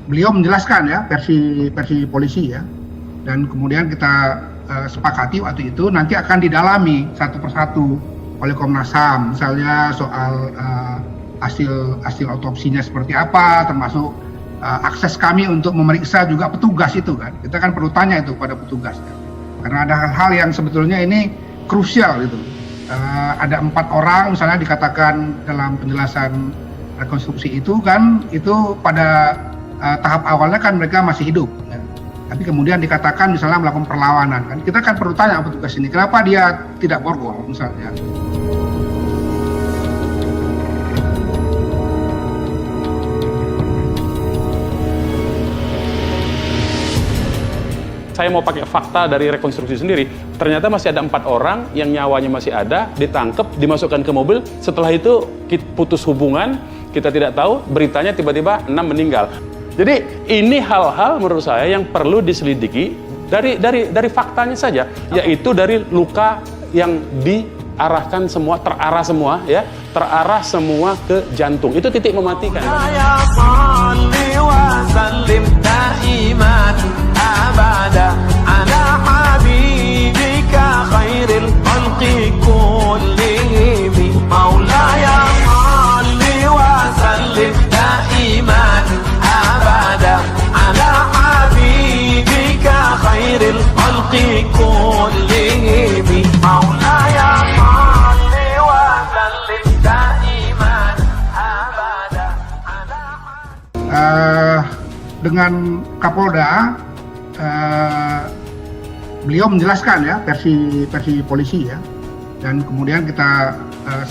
beliau menjelaskan ya versi polisi ya, dan kemudian kita sepakati waktu itu nanti akan didalami satu persatu oleh Komnas HAM, misalnya soal hasil otopsinya seperti apa, termasuk akses kami untuk memeriksa juga petugas itu kan, kita kan perlu tanya itu pada petugas kan? Karena ada hal-hal yang sebetulnya ini krusial gitu. Ada 4 orang misalnya dikatakan dalam penjelasan rekonstruksi itu kan, itu pada tahap awalnya kan mereka masih hidup ya. Tapi kemudian dikatakan misalnya melakukan perlawanan kan, kita kan perlu tanya petugas ini kenapa dia tidak borgol misalnya. Saya mau pakai fakta dari rekonstruksi sendiri. Ternyata masih ada 4 orang yang nyawanya masih ada, ditangkap, dimasukkan ke mobil. Setelah itu kita putus hubungan, kita tidak tahu, beritanya tiba-tiba 6 meninggal. Jadi ini hal-hal menurut saya yang perlu diselidiki dari faktanya saja, yaitu dari luka yang diarahkan semua, terarah semua ke jantung. Itu titik mematikan. Dengan Kapolda, beliau menjelaskan ya versi polisi ya, dan kemudian kita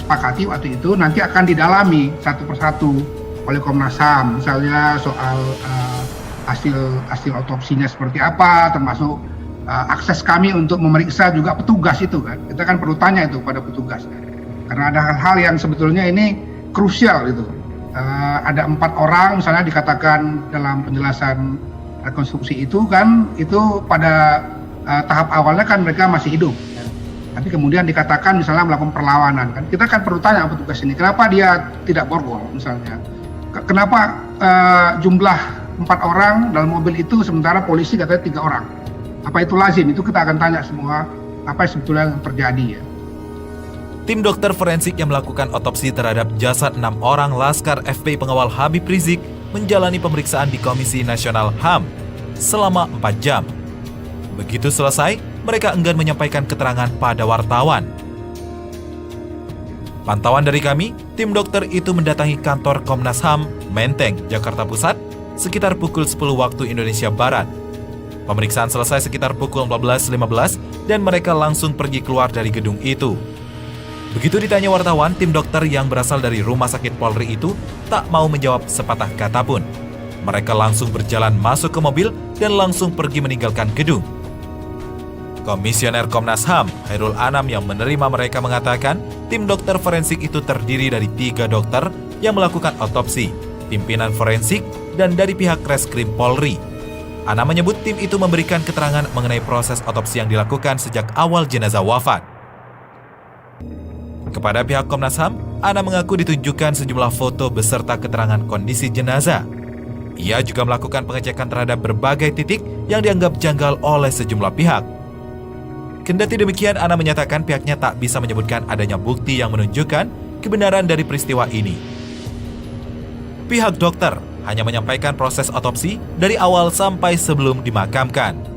sepakati waktu itu nanti akan didalami satu persatu oleh Komnas HAM, misalnya soal hasil otopsinya seperti apa, termasuk akses kami untuk memeriksa juga petugas itu kan, kita kan perlu tanya itu pada petugas karena ada hal-hal yang sebetulnya ini krusial gitu. Ada 4 orang misalnya dikatakan dalam penjelasan rekonstruksi itu kan, itu pada tahap awalnya kan mereka masih hidup ya. Tapi kemudian dikatakan misalnya melakukan perlawanan kan, kita kan perlu tanya petugas ini kenapa dia tidak borgol misalnya, kenapa jumlah 4 orang dalam mobil itu sementara polisi katanya 3 orang, apa itu lazim? Itu kita akan tanya semua apa yang sebetulnya terjadi ya. Tim dokter forensik yang melakukan otopsi terhadap jasad 6 orang Laskar FPI pengawal Habib Rizik menjalani pemeriksaan di Komisi Nasional HAM selama 4 jam. Begitu selesai, mereka enggan menyampaikan keterangan pada wartawan. Pantauan dari kami, tim dokter itu mendatangi kantor Komnas HAM, Menteng, Jakarta Pusat, sekitar pukul 10 waktu Indonesia Barat. Pemeriksaan selesai sekitar pukul 14.15 dan mereka langsung pergi keluar dari gedung itu. Begitu ditanya wartawan, tim dokter yang berasal dari Rumah Sakit Polri itu tak mau menjawab sepatah kata pun. Mereka langsung berjalan masuk ke mobil dan langsung pergi meninggalkan gedung. Komisioner Komnas HAM, Hairul Anam yang menerima mereka mengatakan, tim dokter forensik itu terdiri dari 3 dokter yang melakukan otopsi, pimpinan forensik, dan dari pihak Reskrim Polri. Anam menyebut tim itu memberikan keterangan mengenai proses otopsi yang dilakukan sejak awal jenazah wafat. Kepada pihak Komnas HAM, Ana mengaku ditunjukkan sejumlah foto beserta keterangan kondisi jenazah. Ia juga melakukan pengecekan terhadap berbagai titik yang dianggap janggal oleh sejumlah pihak. Kendati demikian, Ana menyatakan pihaknya tak bisa menyebutkan adanya bukti yang menunjukkan kebenaran dari peristiwa ini. Pihak dokter hanya menyampaikan proses otopsi dari awal sampai sebelum dimakamkan.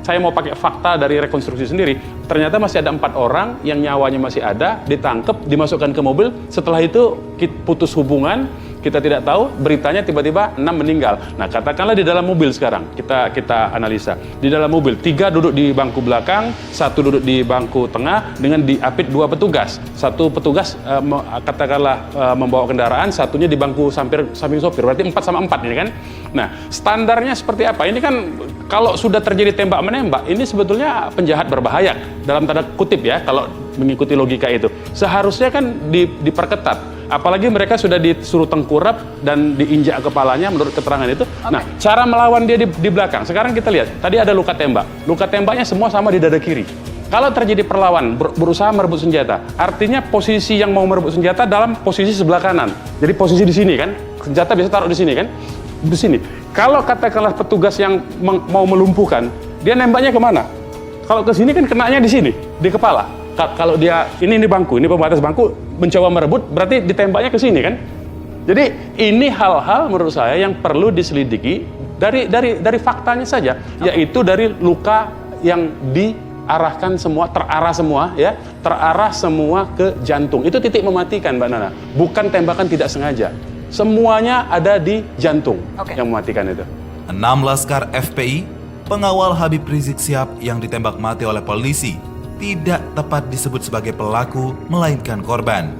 Saya mau pakai fakta dari rekonstruksi sendiri. Ternyata masih ada 4 orang yang nyawanya masih ada, ditangkap, dimasukkan ke mobil. Setelah itu kita putus hubungan, kita tidak tahu, beritanya tiba-tiba 6 meninggal. Nah, katakanlah di dalam mobil sekarang, kita analisa. Di dalam mobil, 3 duduk di bangku belakang, 1 duduk di bangku tengah, dengan diapit 2 petugas. 1 petugas katakanlah membawa kendaraan, satunya di bangku samping sopir. Berarti 4 sama 4 ini kan. Nah, standarnya seperti apa? Ini kan kalau sudah terjadi tembak-menembak, ini sebetulnya penjahat berbahaya. Dalam tanda kutip ya, kalau mengikuti logika itu. Seharusnya kan diperketat. Apalagi mereka sudah disuruh tengkurap dan diinjak kepalanya menurut keterangan itu. Nah, cara melawan dia di belakang. Sekarang kita lihat, tadi ada luka tembak. Luka tembaknya semua sama di dada kiri. Kalau terjadi perlawanan, berusaha merebut senjata, artinya posisi yang mau merebut senjata dalam posisi sebelah kanan. Jadi posisi di sini kan, senjata bisa taruh di sini kan, di sini. Kalau katakanlah petugas yang mau melumpuhkan, dia nembaknya kemana? Kalau ke sini kan kenanya di sini, di kepala. Kalau dia ini bangku, ini pembatas bangku, mencoba merebut, berarti ditembaknya ke sini kan? Jadi ini hal-hal menurut saya yang perlu diselidiki dari faktanya saja, yaitu dari luka yang diarahkan semua, terarah semua ke jantung. Itu titik mematikan, Mbak Nana. Bukan tembakan tidak sengaja. Semuanya ada di jantung yang mematikan itu. 6 laskar FPI, pengawal Habib Rizik Syihab yang ditembak mati oleh polisi, tidak tepat disebut sebagai pelaku, melainkan korban.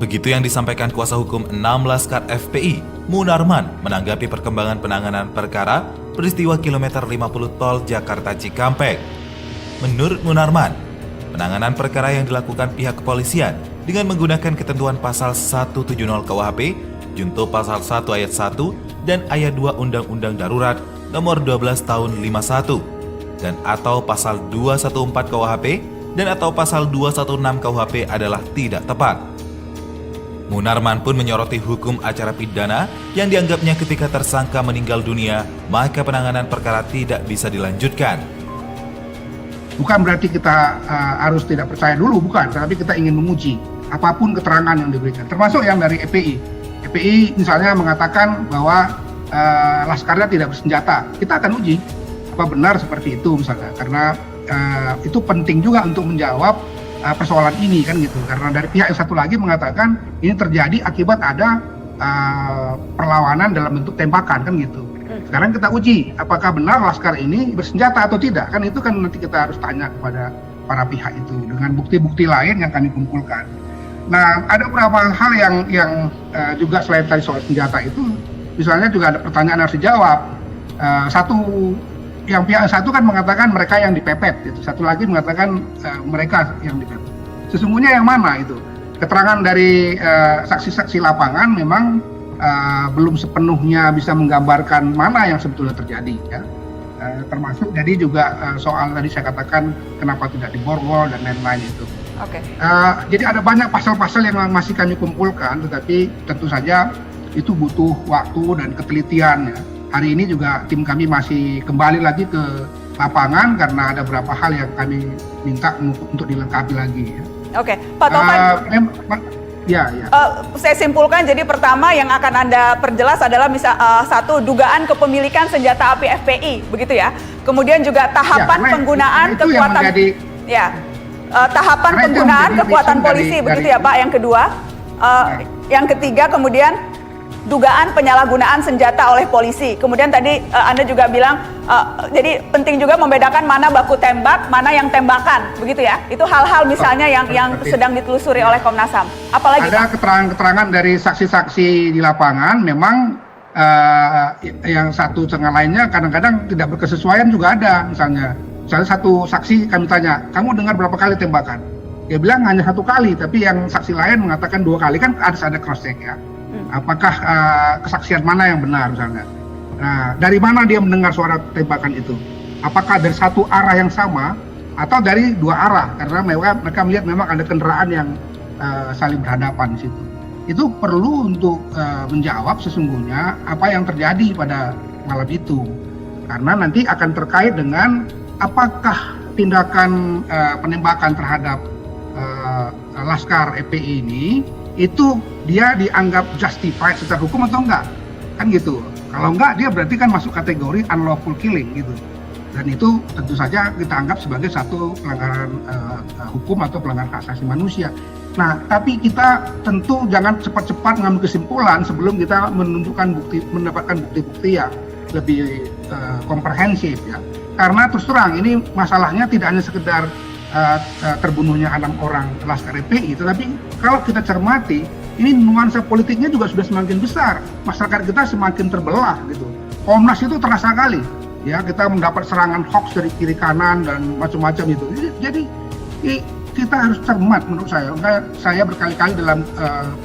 Begitu yang disampaikan kuasa hukum 6 laskar FPI, Munarman, menanggapi perkembangan penanganan perkara peristiwa kilometer 50 tol Jakarta Cikampek. Menurut Munarman, penanganan perkara yang dilakukan pihak kepolisian dengan menggunakan ketentuan pasal 170 KUHP, junto pasal 1 ayat 1 dan ayat 2 Undang-Undang Darurat nomor 12 tahun 51 dan atau pasal 214 KUHP dan atau pasal 216 KUHP adalah tidak tepat. Munarman pun menyoroti hukum acara pidana yang dianggapnya ketika tersangka meninggal dunia, maka penanganan perkara tidak bisa dilanjutkan. Bukan berarti kita harus tidak percaya dulu, bukan, tapi kita ingin menguji apapun keterangan yang diberikan, termasuk yang dari EPI. EPI misalnya mengatakan bahwa laskarnya tidak bersenjata, kita akan uji apa benar seperti itu misalnya, karena itu penting juga untuk menjawab persoalan ini kan gitu, karena dari pihak yang satu lagi mengatakan ini terjadi akibat ada perlawanan dalam bentuk tembakan kan gitu. Sekarang kita uji apakah benar laskar ini bersenjata atau tidak, kan itu kan nanti kita harus tanya kepada para pihak itu dengan bukti-bukti lain yang kami kumpulkan. Nah, ada beberapa hal yang juga selain tadi soal senjata itu, misalnya juga ada pertanyaan harus dijawab. Pihak satu kan mengatakan mereka yang dipepet, gitu. Satu lagi mengatakan mereka yang dipepet. Sesungguhnya yang mana itu? Keterangan dari saksi-saksi lapangan memang belum sepenuhnya bisa menggambarkan mana yang sebetulnya terjadi, ya. Termasuk jadi juga soal tadi saya katakan kenapa tidak diborgol dan lain-lain itu. Jadi ada banyak pasal-pasal yang masih kami kumpulkan, tetapi tentu saja itu butuh waktu dan ketelitian, ya. Hari ini juga tim kami masih kembali lagi ke lapangan karena ada beberapa hal yang kami minta untuk dilengkapi lagi, ya. Pak Taufan. Saya simpulkan, jadi pertama yang akan Anda perjelas adalah satu, dugaan kepemilikan senjata api FPI, begitu ya. Kemudian juga tahapan penggunaan kekuatan, tahapan penggunaan kekuatan polisi, begitu ya Pak. Yang kedua, yang ketiga kemudian dugaan penyalahgunaan senjata oleh polisi. Kemudian tadi Anda juga bilang, jadi penting juga membedakan mana baku tembak, mana yang tembakan, begitu ya. Itu hal-hal misalnya yang sedang ditelusuri oleh Komnas HAM. Apalagi ada keterangan-keterangan dari saksi-saksi di lapangan, memang yang satu dengan lainnya kadang-kadang tidak berkesesuaian juga ada. Misalnya satu saksi kami tanya, kamu dengar berapa kali tembakan? Dia bilang hanya 1 kali, tapi yang saksi lain mengatakan 2 kali, kan harus ada cross check, ya. Apakah kesaksian mana yang benar misalnya? Nah, dari mana dia mendengar suara tembakan itu? Apakah dari satu arah yang sama atau dari 2 arah? Karena mereka melihat memang ada kendaraan yang saling berhadapan di situ. Itu perlu untuk menjawab sesungguhnya apa yang terjadi pada malam itu. Karena nanti akan terkait dengan apakah tindakan penembakan terhadap laskar FPI ini itu dia dianggap justified secara hukum atau enggak, kan gitu. Kalau enggak, dia berarti kan masuk kategori unlawful killing gitu, dan itu tentu saja kita anggap sebagai satu pelanggaran hukum atau pelanggaran hak asasi manusia. Nah, tapi kita tentu jangan cepat-cepat mengambil kesimpulan sebelum kita mendapatkan bukti-bukti yang lebih komprehensif, ya. Karena terus terang ini masalahnya tidak hanya sekedar terbunuhnya 6 orang laskar FPI, tetapi kalau kita cermati, ini nuansa politiknya juga sudah semakin besar. Masyarakat kita semakin terbelah gitu. Komnas itu terasa kali, ya, kita mendapat serangan hoax dari kiri kanan dan macam-macam itu. Jadi kita harus cermat menurut saya. Saya berkali-kali dalam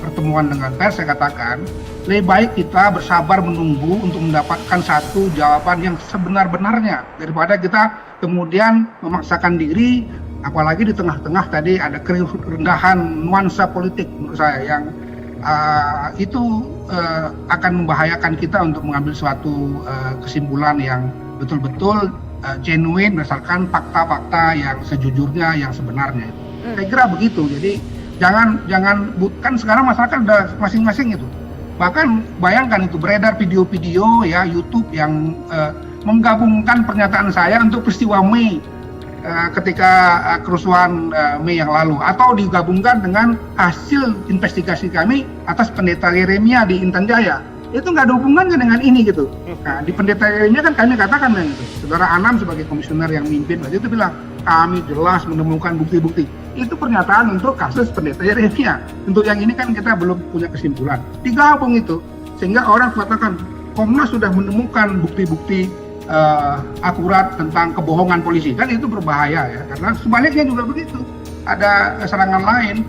pertemuan dengan pers saya katakan, lebih baik kita bersabar menunggu untuk mendapatkan satu jawaban yang sebenar-benarnya daripada kita kemudian memaksakan diri. Apalagi di tengah-tengah tadi ada kerendahan nuansa politik menurut saya itu akan membahayakan kita untuk mengambil suatu kesimpulan yang betul-betul genuine berdasarkan fakta-fakta yang sejujurnya, yang sebenarnya. Saya kira begitu. Jadi jangan kan sekarang masyarakat udah masing-masing itu. Bahkan bayangkan itu beredar video-video ya YouTube yang menggabungkan pernyataan saya untuk peristiwa Mei ketika kerusuhan Mei yang lalu, atau digabungkan dengan hasil investigasi kami atas Pendeta Yeremia di Intan Jaya. Itu nggak ada hubungannya dengan ini gitu. Nah, di Pendeta Yeremia kan kami katakan yang itu. Saudara Anam sebagai komisioner yang mimpin waktu itu bilang kami jelas menemukan bukti-bukti. Itu pernyataan untuk kasus Pendeta Yeremia. Untuk yang ini kan kita belum punya kesimpulan. Digabung itu sehingga orang katakan Komnas sudah menemukan bukti-bukti akurat tentang kebohongan polisi. Kan itu berbahaya ya, karena sebaliknya juga begitu. Ada serangan lain,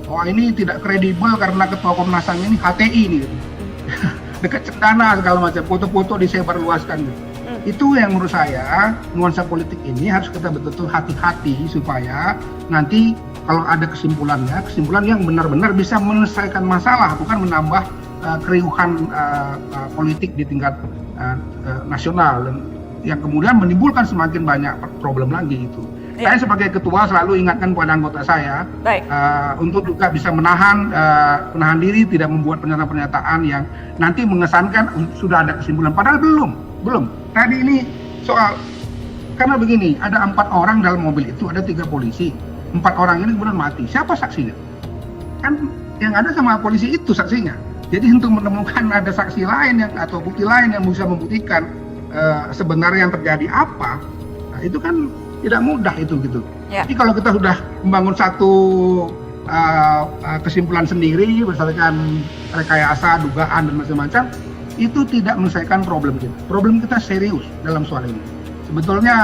oh ini tidak kredibel karena ketua Komnas HAM ini HTI nih gitu. Dekat cendana segala macam, foto-foto disebarluaskan gitu. Itu yang menurut saya nuansa politik ini harus kita betul-betul hati-hati supaya nanti kalau ada kesimpulan yang benar-benar bisa menyelesaikan masalah, bukan menambah keriuhan politik di tingkat nasional, dan yang kemudian menimbulkan semakin banyak problem lagi itu. Saya sebagai ketua selalu ingatkan kepada anggota saya untuk juga bisa menahan diri, tidak membuat pernyataan-pernyataan yang nanti mengesankan sudah ada kesimpulan, padahal belum. Tadi ini soal, karena begini, ada 4 orang dalam mobil itu, ada 3 polisi, 4 orang ini kemudian mati. Siapa saksinya? Kan yang ada sama polisi itu saksinya. Jadi untuk menemukan ada saksi lain atau bukti lain yang bisa membuktikan sebenarnya yang terjadi apa, nah itu kan tidak mudah itu gitu. Jadi kalau kita sudah membangun satu kesimpulan sendiri berdasarkan rekayasa, dugaan dan macam-macam, itu tidak menyelesaikan problem kita. Problem kita serius dalam soal ini. Sebetulnya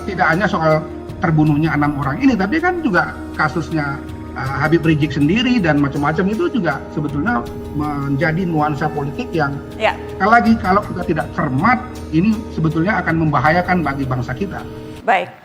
tidak hanya soal terbunuhnya 6 orang ini, tapi kan juga kasusnya Habib Rizik sendiri dan macam-macam itu juga sebetulnya menjadi nuansa politik yang sekali lagi kalau kita tidak cermat, ini sebetulnya akan membahayakan bagi bangsa kita. Baik.